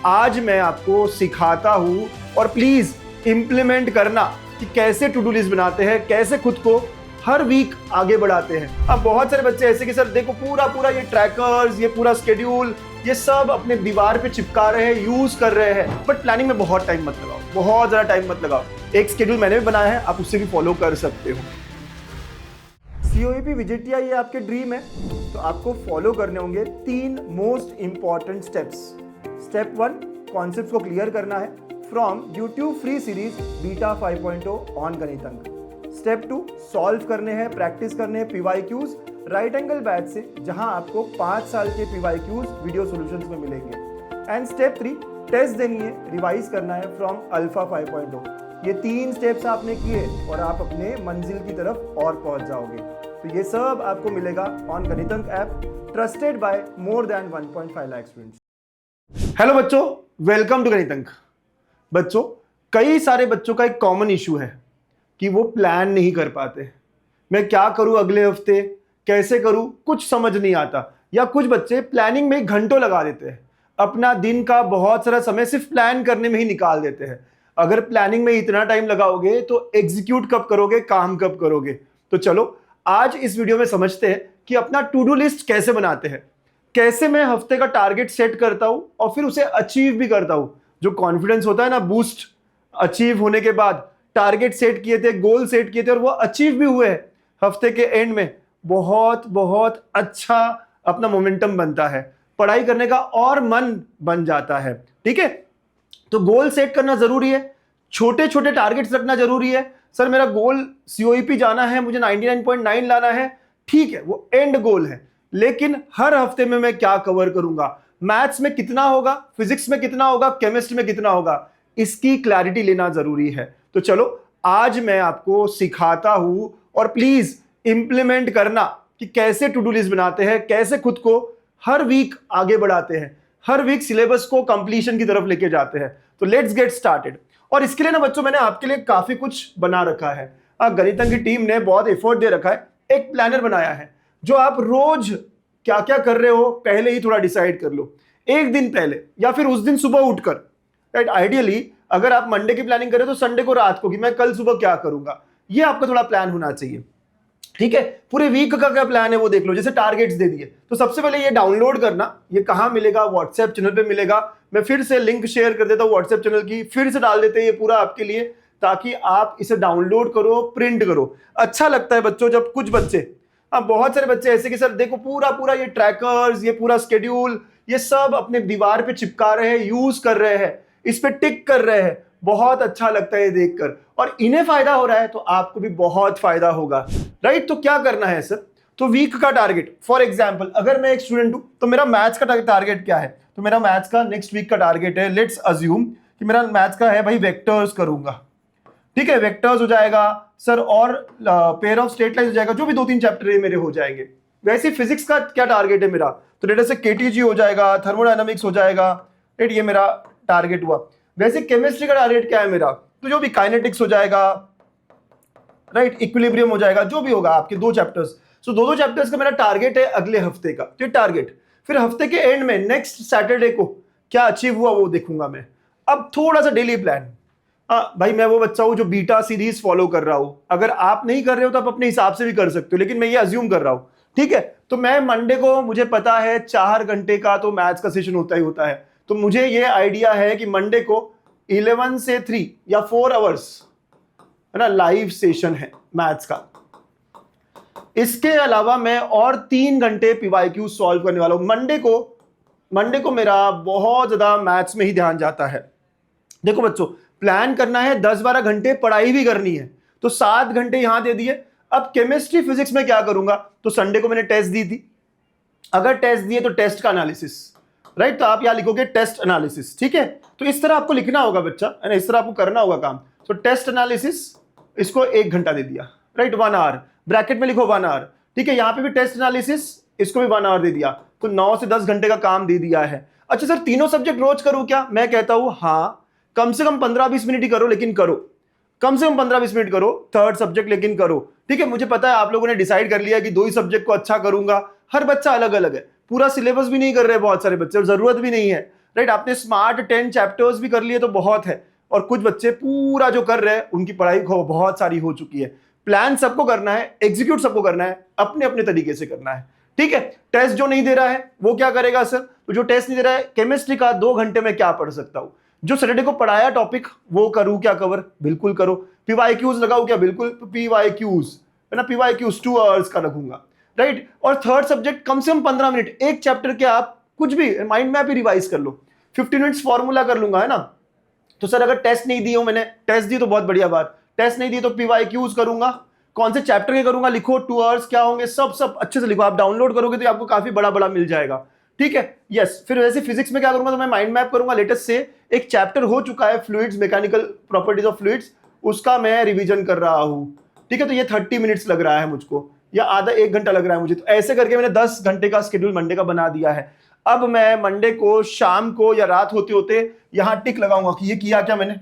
आज मैं आपको सिखाता हूँ और प्लीज इंप्लीमेंट करना कि कैसे टू डू लिस्ट बनाते हैं, कैसे खुद को हर वीक आगे बढ़ाते हैं। अब बहुत सारे बच्चे ऐसे कि सर देखो पूरा ये ट्रैकर्स, ये पूरा स्केड्यूल, ये सब अपने दीवार पे चिपका रहे हैं, यूज कर रहे हैं, बट प्लानिंग में बहुत टाइम मत लगाओ, बहुत ज्यादा टाइम मत लगाओ। एक स्केड्यूल मैंने भी बनाया है, आप उससे भी फॉलो कर सकते हो। COEP विजिटिया ये आपके ड्रीम है, तो आपको फॉलो करने होंगे 3 most important steps. Step 1, concepts को क्लियर करना है from YouTube free series beta 5.0 on Ganitank. Step 2, solve करने हैं, प्रैक्टिस करने हैं PYQs राइट एंगल बैच से, जहां आपको 5 साल के PYQs वीडियो सॉल्यूशंस में मिलेंगे। एंड स्टेप 3, टेस्ट देनी है, रिवाइज करना है फ्रॉम अल्फा 5.0। ये 3 स्टेप्स आपने किए और आप अपने मंजिल की तरफ और पहुंच जाओगे। तो ये सब आपको मिलेगा on Ganitank app, trusted by more than 1.5 lakh students. Hello बच्चों, वेलकम टू गणितंक। बच्चों, कई सारे बच्चों का एक कॉमन इशू है कि वो प्लान नहीं कर पाते। मैं क्या करूं अगले हफ्ते, कैसे करूं, कुछ समझ नहीं आता। या कुछ बच्चे प्लानिंग में घंटों लगा देते हैं, अपना दिन का बहुत सारा समय सिर्फ प्लान करने में ही निकाल देते हैं। अगर प्लानिंग में इतना टाइम लगाओगे तो एग्जीक्यूट कब करोगे, काम कब करोगे? तो चलो आज इस वीडियो में समझते हैं कि अपना टू डू लिस्ट कैसे बनाते हैं, कैसे मैं हफ्ते का टारगेट सेट करता हूं और फिर उसे अचीव भी करता हूं। जो कॉन्फिडेंस होता है ना, बूस्ट अचीव होने के बाद, टारगेट सेट किए थे, गोल सेट किए थे और वो अचीव भी हुए हैं, हफ्ते के एंड में बहुत अच्छा अपना मोमेंटम बनता है, पढ़ाई करने का और मन बन जाता है। ठीक है, तो गोल सेट करना जरूरी है, छोटे छोटे टारगेट्स रखना जरूरी है। सर मेरा गोल COEP जाना है, मुझे 99.9 लाना है, ठीक है, वो एंड गोल है, लेकिन हर हफ्ते में मैं क्या कवर करूंगा, मैथ्स में कितना होगा, फिजिक्स में कितना होगा, केमिस्ट्री में कितना होगा, इसकी क्लैरिटी लेना जरूरी है। तो चलो आज मैं आपको सिखाता हूं और प्लीज इंप्लीमेंट करना कि कैसे टू डू लिस्ट बनाते हैं, कैसे खुद को हर वीक आगे बढ़ाते हैं, हर वीक सिलेबस को कंप्लीशन की तरफ लेके जाते हैं। तो लेट्स गेट स्टार्टेड। और इसके लिए ना बच्चों, मैंने आपके लिए काफी कुछ बना रखा है। गणितंक की टीम ने बहुत एफर्ट दे रखा है, एक प्लानर बनाया है जो आप रोज क्या क्या कर रहे हो पहले ही थोड़ा डिसाइड कर लो, एक दिन पहले या फिर उस दिन सुबह उठकर। राइट, आइडियली अगर आप मंडे की प्लानिंग करें तो संडे को रात को कि मैं कल सुबह क्या करूंगा, ये आपका थोड़ा प्लान होना चाहिए। ठीक है, पूरे वीक का क्या प्लान है वो देख लो। जैसे टारगेट्स दे दिए, तो सबसे पहले ये डाउनलोड करना। ये कहां मिलेगा? व्हाट्सएप चैनल पे मिलेगा। मैं फिर से लिंक शेयर कर देता हूं व्हाट्सएप चैनल की, फिर से डाल देते हैं ये पूरा आपके लिए, ताकि आप इसे डाउनलोड करो, प्रिंट करो। अच्छा लगता है बच्चों जब कुछ बच्चे, बहुत सारे बच्चे ऐसे कि सर देखो पूरा ये ट्रैकर्स, ये पूरा स्केड्यूल, ये सब अपने दीवार पे चिपका रहे हैं, यूज कर रहे हैं, इस पे टिक कर रहे हैं। बहुत अच्छा लगता है ये देखकर, और इन्हें फायदा हो रहा है तो आपको भी बहुत फायदा होगा। राइट, तो क्या करना है सर? तो वीक का टारगेट, फॉर एग्जांपल अगर मैं एक स्टूडेंट हूं तो मेरा मैथ्स का टारगेट क्या है? तो मेरा मैथ्स का नेक्स्ट वीक का टारगेट है, लेट्स अज्यूम कि मेरा मैथ्स का है भाई वेक्टर्स करूंगा। ठीक है, वेक्टर्स हो जाएगा सर, और पेयर ऑफ स्ट्रेट लाइन हो जाएगा, जो भी 2-3 चैप्टर मेरे हो जाएंगे। वैसे फिजिक्स का क्या टारगेट है मेरा? तो डेटा से KTG हो जाएगा, थर्मोडायनामिक्स हो जाएगा। राइट, ये मेरा टारगेट हुआ। वैसे केमिस्ट्री का टारगेट क्या है मेरा? तो जो भी काइनेटिक्स हो जाएगा, राइट, इक्विलिब्रियम हो जाएगा, जो भी होगा आपके 2 चैप्टर्स। सो 2 चैप्टर्स का मेरा टारगेट है अगले हफ्ते का, तो ये टारगेट। फिर हफ्ते के एंड में नेक्स्ट सैटरडे को क्या अचीव हुआ वो देखूंगा मैं। अब थोड़ा सा डेली प्लान। भाई मैं वो बच्चा हूं जो बीटा सीरीज फॉलो कर रहा हूं, अगर आप नहीं कर रहे हो तो आप अपने हिसाब से भी कर सकते हो, लेकिन मैं ये अज्यूम कर रहा हूं। ठीक है, तो मैं मंडे को, मुझे पता है 4 घंटे का तो मैथ्स का सेशन होता ही होता है, तो मुझे ये आइडिया है कि मंडे को 11 से 3 या 4 आवर्स है ना लाइव सेशन है मैथ्स का। इसके अलावा मैं और 3 घंटे PYQ सॉल्व करने वाला हूं। मंडे को मेरा बहुत ज्यादा मैथ्स में ही ध्यान जाता है। देखो बच्चों, प्लान करना है, 10-12 घंटे पढ़ाई भी करनी है, तो 7 घंटे यहां दे दिए। अब केमिस्ट्री फिजिक्स में क्या करूंगा? तो संडे को मैंने टेस्ट दी थी, अगर टेस्ट दिए तो टेस्ट का एनालिसिस। राइट, तो आप यहां लिखोगे टेस्ट एनालिसिस। ठीक है, तो इस तरह आपको लिखना होगा बच्चा, है ना, इस तरह आपको करना होगा काम। तो टेस्ट एनालिसिस, इसको 1 घंटा दे दिया। राइट, 1 आवर, ब्रैकेट में लिखो 1 आवर। ठीक है, यहां पे भी टेस्ट एनालिसिस, इसको भी 1 आवर दे दिया, तो 9 से 10 घंटे का काम दे दिया है। अच्छा सर, तीनों सब्जेक्ट रोज करूं क्या? मैं कहता हूं हाँ, कम से कम 15-20 मिनट ही करो, लेकिन करो, कम से कम 15-20 मिनट करो, 3rd सब्जेक्ट लेकिन करो। ठीक है, मुझे पता है आप लोगों ने डिसाइड कर लिया कि 2 ही सब्जेक्ट को अच्छा करूंगा। हर बच्चा अलग अलग है, पूरा सिलेबस भी नहीं कर रहे बहुत सारे बच्चे, और जरूरत भी नहीं है। राइट। आपने स्मार्ट 10 चैप्टर्स भी कर लिए तो बहुत है, और कुछ बच्चे पूरा जो कर रहे हैं उनकी पढ़ाई बहुत सारी हो चुकी है। प्लान सबको करना है, एग्जीक्यूट सबको करना है, अपने अपने तरीके से करना है, ठीक है। टेस्ट जो नहीं दे रहा है वो क्या करेगा सर? तो जो टेस्ट नहीं दे रहा है, केमिस्ट्री का 2 घंटे में क्या पढ़ सकता हूं? जो सैटरडे को पढ़ाया टॉपिक वो करूं क्या कवर? बिल्कुल करो। पीवाईक्यूज लगाऊं क्या? बिल्कुल पीवाईक्यूज, है ना, पीवाईक्यूज 2 आवर्स का रखूंगा, राइट। और थर्ड सब्जेक्ट कम से कम 15 मिनट, एक चैप्टर के आप कुछ भी माइंड मैप ही रिवाइज कर लो, 15 मिनट्स फॉर्मूला कर लूंगा, है ना। तो सर अगर टेस्ट नहीं दी हो, मैंने टेस्ट दी तो बहुत बढ़िया बात, टेस्ट नहीं दी तो पीवाईक्यूज करूंगा। कौन से चैप्टर के करूंगा? लिखो 2 आवर्स क्या होंगे, सब अच्छे से लिखो। आप डाउनलोड करोगे तो आपको काफी बड़ा बड़ा मिल जाएगा, ठीक है। यस, फिर वैसे फिजिक्स में क्या करूंगा? तो मैं माइंड मैप करूंगा। लेटेस्ट से एक चैप्टर हो चुका है fluids, mechanical properties of fluids, उसका मैं रिवीजन कर रहा हूं, ठीक है। तो ये 30 मिनट्स लग रहा है मुझको, या आधा 1 घंटा लग रहा है मुझे। तो ऐसे करके मैंने 10 घंटे का शेड्यूल मंडे का बना दिया है। अब मैं मंडे को शाम को या रात होते होते यहां टिक लगाऊंगा कि ये किया क्या मैंने,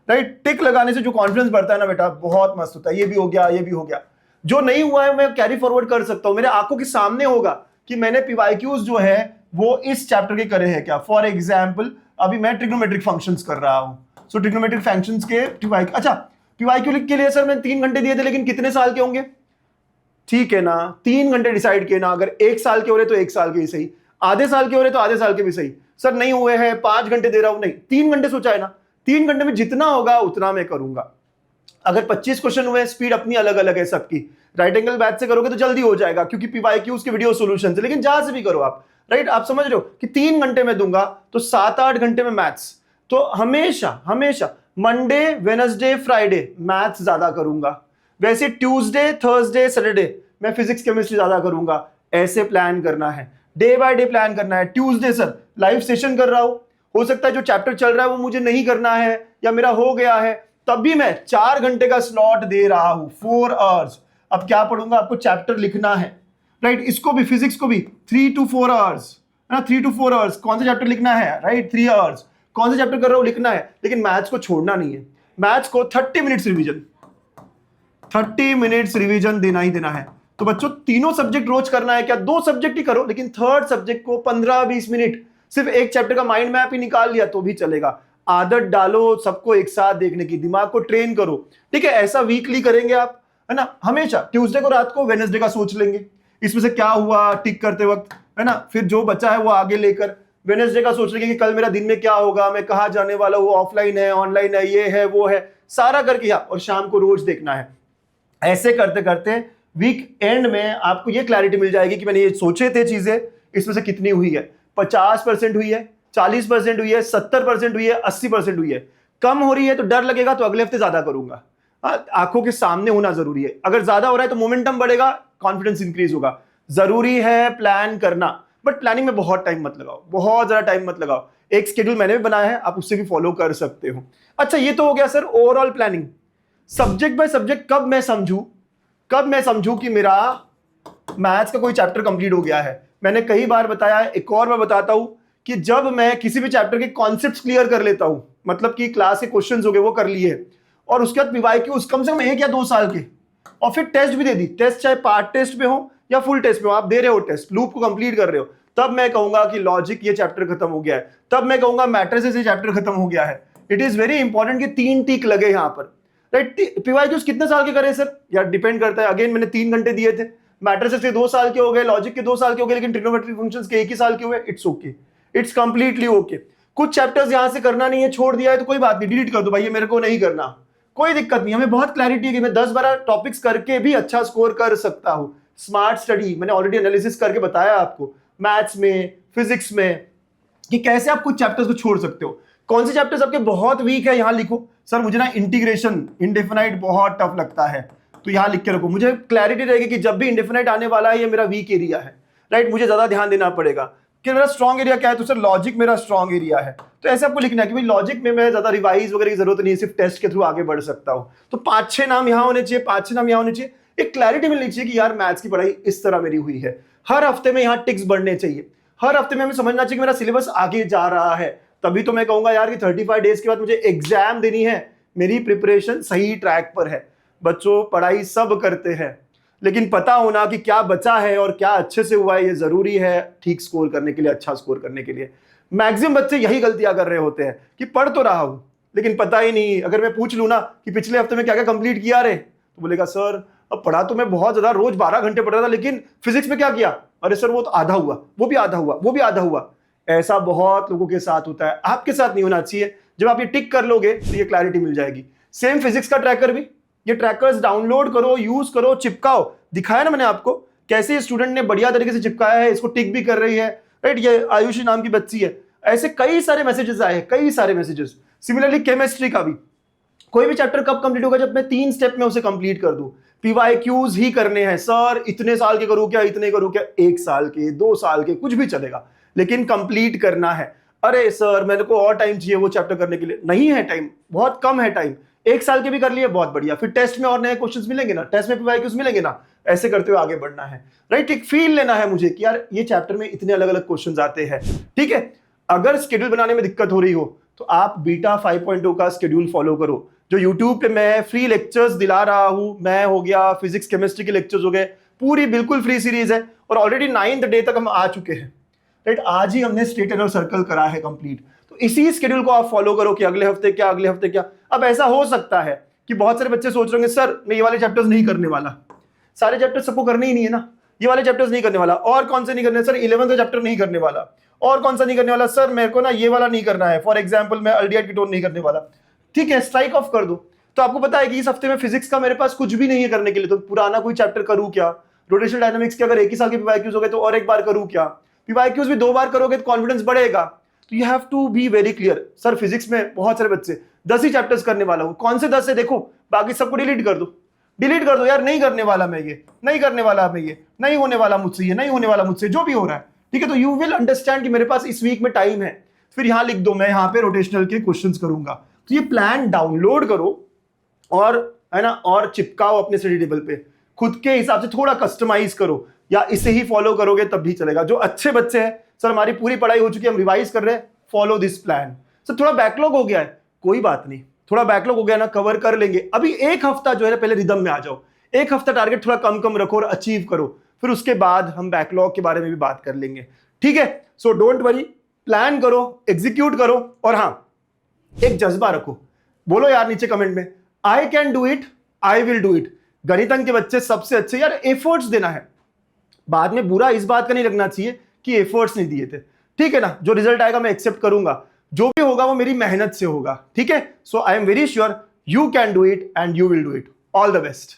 राइट। टिक लगाने से जो कॉन्फिडेंस बढ़ता है ना बेटा, बहुत मस्त होता है। ये भी हो गया, ये भी हो गया। जो नहीं हुआ है मैं कैरी फॉरवर्ड कर सकता हूं, मेरे आंखों के सामने होगा कि मैंने पीवाईक्यूज जो है वो इस चैप्टर के करे हैं क्या। फॉर एग्जाम्पल अभी मैं ट्रिग्नोमेट्रिक फंक्शंस कर रहा हूं, सो ट्रिग्नोमेट्रिक फंक्शंस के अच्छा पीवाईक्यू के लिए सर मैंने 3 घंटे दिए थे, लेकिन कितने साल के होंगे? ठीक है ना, 3 घंटे डिसाइड किए ना। अगर 1 साल के हो रहे तो 1 साल के ही सही, आधे साल के हो रहे तो आधे साल के भी सही। सर नहीं हुए हैं, 5 घंटे दे रहा हूं, नहीं 3 घंटे सोचा है ना, 3 घंटे में जितना होगा उतना मैं करूंगा। अगर 25 क्वेश्चन हुए, स्पीड अपनी अलग अलग है सबकी। राइट एंगल बैच से करोगे तो जल्दी हो जाएगा क्योंकि पीवाईक्यूज के वीडियो सॉल्यूशन है, लेकिन जहां से भी करो आप, राइट। आप समझ रहे हो कि 3 घंटे में दूंगा तो 7-8 घंटे में मैथ्स। तो हमेशा हमेशा मंडे, वेडनेसडे, फ्राइडे मैथ्स ज्यादा करूंगा। वैसे ट्यूसडे, थर्सडे, सैटरडे मैं फिजिक्स केमिस्ट्री ज्यादा करूंगा। ऐसे प्लान करना है, डे बाय डे प्लान करना है। ट्यूसडे सर लाइव सेशन कर रहा हूं, हो सकता है जो चैप्टर चल रहा है वो मुझे नहीं करना है या मेरा हो गया है, तब भी मैं 4 घंटे का स्लॉट दे रहा हूं, 4 आवर्स। अब क्या पढ़ूंगा? आपको चैप्टर लिखना है, राइट। इसको भी, फिजिक्स को भी 3 to 4 आवर्स, है ना, 3 to 4 आवर्स। कौन सा चैप्टर लिखना है? Right, 3 hours. कौन सा चैप्टर कर रहा हूं लिखना है, लेकिन मैथ्स को छोड़ना नहीं है। मैथ्स को 30 मिनट्स रिवीजन, 30 मिनट्स रिवीजन देना ही देना है। तो बच्चों तीनों सब्जेक्ट रोज करना है क्या? 2 सब्जेक्ट ही करो, लेकिन थर्ड सब्जेक्ट को 15-20 मिनट सिर्फ एक चैप्टर का माइंड मैप ही निकाल लिया तो भी चलेगा। आदत डालो सबको एक साथ देखने की, दिमाग को ट्रेन करो, ठीक है। ऐसा वीकली करेंगे आप, है ना। हमेशा ट्यूसडे को रात को, वेडनेसडे का सोच लेंगे इसमें से क्या हुआ टिक करते वक्त, है ना। फिर जो बचा है वो आगे लेकर वेडनेसडे का सोच लेंगे कि कल मेरा दिन में क्या होगा, मैं कहाँ जाने वाला हूँ, ऑफलाइन है, ऑनलाइन है, ये है, वो है, सारा करके और शाम को रोज देखना है। ऐसे करते करते वीक एंड में आपको ये क्लैरिटी मिल जाएगी कि मैंने ये सोचे थे चीजें, इसमें से कितनी हुई है। 50% हुई है, 40% हुई है, 70% हुई है, 80% हुई है। कम हो रही है तो डर लगेगा, तो अगले हफ्ते ज्यादा करूंगा। आंखों के सामने होना जरूरी है। अगर ज्यादा हो रहा है तो मोमेंटम बढ़ेगा, कॉन्फिडेंस इंक्रीज होगा। जरूरी है प्लान करना, बट प्लानिंग में बहुत टाइम मत लगाओ, बहुत ज्यादा टाइम मत लगाओ। एक शेड्यूल मैंने भी बनाया है, आप उससे भी फॉलो कर सकते हो। अच्छा ये तो हो गया sir overall planning. Subject by subject कब मैं समझूं कि मेरा मैथ्स का कोई चैप्टर कंप्लीट हो गया है। मैंने कई बार बताया है, एक और मैं बताता हूं कि जब मैं किसी भी चैप्टर के कॉन्सेप्ट्स क्लियर कर लेता हूं, मतलब कि क्लास के क्वेश्चंस हो गए वो कर लिए, और उसके बाद पीवाईक्यूज कम से कम 1 या 2 साल के, और फिर टेस्ट भी दे दी। टेस्ट चाहे पार्ट टेस्ट में हो या फुल टेस्ट में हो, आप दे रहे हो टेस्ट, लूप को कंप्लीट कर रहे हो, तब मैं कहूंगा कि लॉजिक ये चैप्टर खत्म हो गया है। तब मैं कहूंगा मैट्रिसेस ये चैप्टर खत्म हो गया है। इट इज वेरी इंपॉर्टेंट कि 3 टिक लगे यहां पर, राइट। पीवाईक्यूज कितने साल के करें सर? यार डिपेंड करता है। अगेन मैंने 3 घंटे दिए थे, मैट्रिसेस के 2 साल के हो गए, लॉजिक के 2 साल के हो गए, लेकिन ट्रिग्नोमेट्रिक फंक्शंस के 1 ही साल के हुए। It's okay, it's completely okay. कुछ चैप्टर्स यहां से करना नहीं है, छोड़ दिया है तो कोई बात नहीं, डिलीट कर दो भाई, ये मेरे को नहीं करना, कोई दिक्कत नहीं। हमें बहुत क्लैरिटी है कि मैं 10-12 टॉपिक्स करके भी अच्छा स्कोर कर सकता हूं। स्मार्ट स्टडी मैंने ऑलरेडी एनालिसिस करके बताया आपको, मैथ्स में, फिजिक्स में, कि कैसे आप कुछ चैप्टर्स को छोड़ सकते हो। कौन से चैप्टर्स आपके बहुत वीक है यहां लिखो। सर मुझे ना इंटीग्रेशन, इंडेफिनाइट बहुत टफ लगता है, तो यहां लिख के रखो। मुझे क्लैरिटी रहेगी कि जब भी इंडेफिनाइट आने वाला है ये मेरा वीक एरिया है, राइट। मुझे ज्यादा ध्यान देना पड़ेगा कि मेरा स्ट्रॉन्ग एरिया क्या है। तो सर लॉजिक मेरा स्ट्रॉन्ग एरिया है, तो ऐसे आपको लिखना है कि भाई लॉजिक में मैं ज्यादा रिवाइज वगैरह की जरूरत नहीं है, सिर्फ टेस्ट के थ्रू आगे बढ़ सकता हूं। तो 5-6 नाम यहां होने चाहिए, 5-6 नाम यहां होने चाहिए। एक क्लैरिटी मिलनी चाहिए कि यार मैथ्स की पढ़ाई इस तरह मेरी हुई है। हर हफ्ते में यहां टिक्स बढ़ने चाहिए, हर हफ्ते में हमें समझना चाहिए कि मेरा सिलेबस आगे जा रहा है। तभी तो मैं कहूंगा यार कि 35 डेज के बाद मुझे एग्जाम देनी है, मेरी प्रिपरेशन सही ट्रैक पर है। बच्चों पढ़ाई सब करते हैं, लेकिन पता होना कि क्या बचा है और क्या अच्छे से हुआ है, ये जरूरी है ठीक स्कोर करने के लिए, अच्छा स्कोर करने के लिए। मैक्सिमम बच्चे यही गलतियां कर रहे होते हैं कि पढ़ तो रहा हूं लेकिन पता ही नहीं। अगर मैं पूछ लूं ना कि पिछले हफ्ते में क्या क्या कंप्लीट किया रे, तो बोलेगा सर अब पढ़ा तो मैं बहुत ज्यादा, रोज 12 घंटे पढ़ रहा था, लेकिन फिजिक्स में क्या किया, अरे सर वो तो आधा हुआ, वो भी आधा हुआ, वो भी आधा हुआ। ऐसा बहुत लोगों के साथ होता है, आपके साथ नहीं होना चाहिए। जब आप ये टिक कर लोगे तो ये क्लैरिटी मिल जाएगी। सेम फिजिक्स का ट्रैकर भी, ये ट्रैकर्स डाउनलोड करो, यूज करो, चिपकाओ। दिखाया ना मैंने आपको कैसे स्टूडेंट ने बढ़िया तरीके से चिपकाया है, इसको टिक भी कर रही है, राइट। ये आयुषी नाम की बच्ची है। ऐसे कई सारे मैसेजेस आए हैं, कई सारे मैसेजेस। सिमिलरली केमिस्ट्री का भी, कोई भी चैप्टर कब कंप्लीट होगा, जब मैं 3 स्टेप में उसे कंप्लीट कर दूं। पीवाईक्यूज ही करने हैं सर, इतने साल के करूं क्या, इतने करूं क्या, 1 साल के, 2 साल के, कुछ भी चलेगा, लेकिन कंप्लीट करना है। अरे सर मेरे को और टाइम चाहिए वो चैप्टर करने के लिए, नहीं है टाइम, बहुत कम है टाइम। 1 साल के भी कर लिए बहुत बढ़िया, फिर टेस्ट में और नए क्वेश्चंस मिलेंगे ना, टेस्ट में पीवाईक्यूज मिलेंगे ना, ऐसे करते हुए आगे बढ़ना है, राइट। एक फील लेना है मुझे कि यार ये चैप्टर में इतने अलग अलग क्वेश्चंस आते हैं, ठीक है। अगर शेड्यूल बनाने में दिक्कत हो रही हो तो आप बीटा 5.0 का शेड्यूल फॉलो करो। जो यूट्यूब पे मैं फ्री लेक्चर्स दिला रहा हूं, मैं हो गया, फिजिक्स केमिस्ट्री के लेक्चर्स हो गए, पूरी बिल्कुल फ्री सीरीज है और ऑलरेडी 9th डे तक हम आ चुके हैं, राइट। आज ही हमने स्ट्रेट एरर सर्कल करा है कंप्लीट। तो इसी शेड्यूल को आप फॉलो करो कि अगले हफ्ते क्या, अगले हफ्ते क्या। अब ऐसा हो सकता है कि बहुत सारे बच्चे सोच रहे होंगे सर मैं ये वाले चैप्टर्स नहीं करने वाला, सारे चैप्टर्स सबको करने ही नहीं है ना, ये वाले चैप्टर्स नहीं करने वाला। और कौन से नहीं करने सर, 11th का चैप्टर नहीं करने वाला। और कौन सा नहीं करने वाला सर, मेरे को ना ये वाला नहीं करना है, फॉर एग्जांपल मैं अल्डिहाइड कीटोन नहीं करने वाला। ठीक है, स्ट्राइक ऑफ कर दो। तो आपको पता है कि इस हफ्ते में फिजिक्स का मेरे पास कुछ भी नहीं है करने के लिए, तो पुराना कोई चैप्टर करूं क्या। रोटेशनल डायनामिक्स के अगर 1 ही साल के पीवाईक्यूज हो गए तो और एक बार करूं क्या। पीवाईक्यूज भी 2 बार करोगे तो कॉन्फिडेंस बढ़ेगा। तो you have to be very clear. Sir physics में बहुत सारे बच्चे 10 ही चैप्टर्स करने वाला हूं, कौन से 10 है देखो, बाकी सबको डिलीट कर दो, डिलीट कर दो यार, नहीं करने वाला मैं ये, नहीं करने वाला मैं ये, नहीं होने वाला मुझसे ये, नहीं होने वाला मुझसे जो भी हो रहा है, ठीक है। तो यू विल अंडरस्टैंड कि मेरे पास इस वीक में टाइम है, फिर यहां लिख दो मैं यहां पे रोटेशनल के क्वेश्चंस करूंगा। तो ये प्लान डाउनलोड करो और है ना, और चिपकाओ अपने स्टडी टेबल पे, खुद के हिसाब से थोड़ा कस्टमाइज करो, या इसे ही फॉलो करोगे तब भी चलेगा। जो अच्छे बच्चे हैं सर हमारी पूरी पढ़ाई हो चुकी है, हम रिवाइज कर रहे हैं, फॉलो दिस प्लान। सर थोड़ा बैकलॉग हो गया है, कोई बात नहीं, थोड़ा बैकलॉग हो गया ना, कवर कर लेंगे। अभी 1 हफ्ता जो है पहले रिदम में आ जाओ, 1 हफ्ता टारगेट थोड़ा कम कम रखो और अचीव करो, फिर उसके बाद हम बैकलॉग के बारे में भी बात कर लेंगे, ठीक है। सो डोंट वरी, प्लान करो, एग्जीक्यूट करो, और हाँ एक जज्बा रखो। बोलो यार नीचे कमेंट में, I can do it, I will do it. गणितज्ञ के बच्चे सबसे अच्छे, यार एफर्ट्स देना है, बाद में बुरा इस बात का नहीं लगना चाहिए कि एफर्ट्स नहीं दिए थे, ठीक है ना। जो रिजल्ट आएगा मैं एक्सेप्ट करूंगा, जो भी होगा वो मेरी मेहनत से होगा, ठीक है। So I am very sure you can do it and you will do it. All the best.